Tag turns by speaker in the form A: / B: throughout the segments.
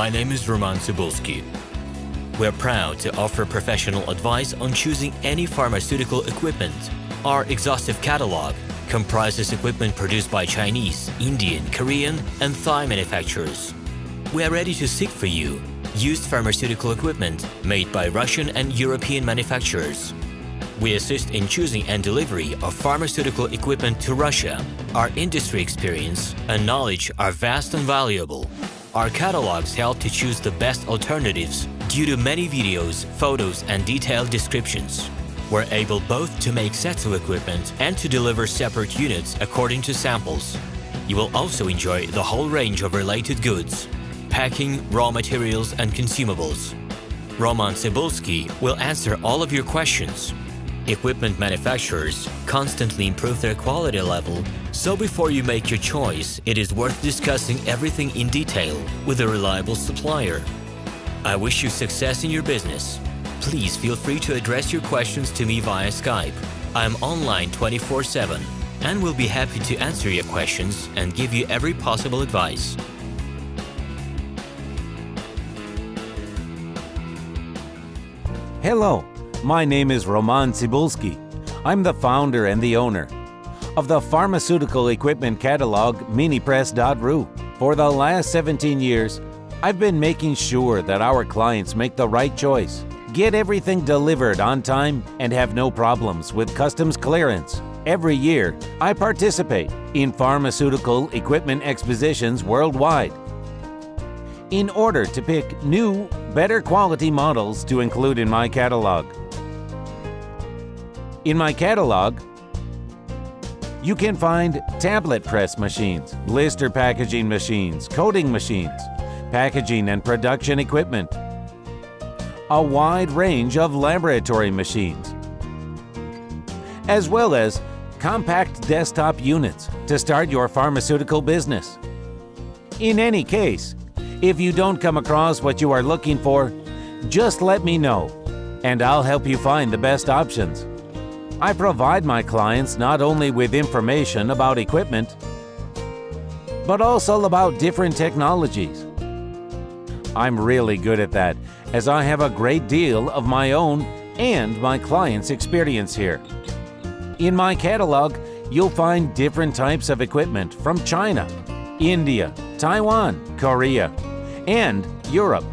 A: My name is Roman Cybulski. We're proud to offer professional advice on choosing any pharmaceutical equipment. Our exhaustive catalog comprises equipment produced by Chinese, Indian, Korean, and Thai manufacturers. We are ready to seek for you used pharmaceutical equipment made by Russian and European manufacturers. We assist in choosing and delivery of pharmaceutical equipment to Russia. Our industry experience and knowledge are vast and valuable. Our catalogs help to choose the best alternatives due to many videos, photos, and detailed descriptions. We're able both to make sets of equipment and to deliver separate units according to samples. You will also enjoy the whole range of related goods, packing, raw materials, and consumables. Roman Cybulski will answer all of your questions. Equipment manufacturers constantly improve their quality level, so before you make your choice, it is worth discussing everything in detail with a reliable supplier. I wish you success in your business. Please feel free to address your questions to me via Skype. I'm online 24/7 and will be happy to answer your questions and give you every possible advice.
B: Hello, my name is Roman Cybulski. I'm the founder and the owner of the pharmaceutical equipment catalog minipress.ru. For the last 17 years, I've been making sure that our clients make the right choice, get everything delivered on time, and have no problems with customs clearance. Every year, I participate in pharmaceutical equipment expositions worldwide in order to pick new, better quality models to include in my catalog. In my catalog, you can find tablet press machines, blister packaging machines, coating machines, packaging and production equipment, a wide range of laboratory machines, as well as compact desktop units to start your pharmaceutical business. In any case, if you don't come across what you are looking for, just let me know, and I'll help you find the best options. I provide my clients not only with information about equipment, but also about different technologies. I'm really good at that, as I have a great deal of my own and my clients' experience here. In my catalog, you'll find different types of equipment from China, India, Taiwan, Korea, and Europe.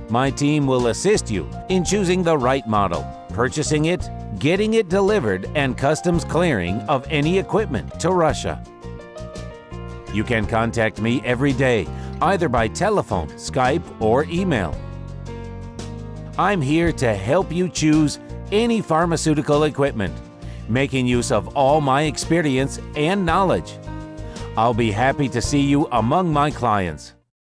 B: My team will assist you in choosing the right model, purchasing it, getting it delivered, and customs clearing of any equipment to Russia. You can contact me every day, either by telephone, Skype, or email. I'm here to help you choose any pharmaceutical equipment, making use of all my experience and knowledge. I'll be happy to see you among my clients.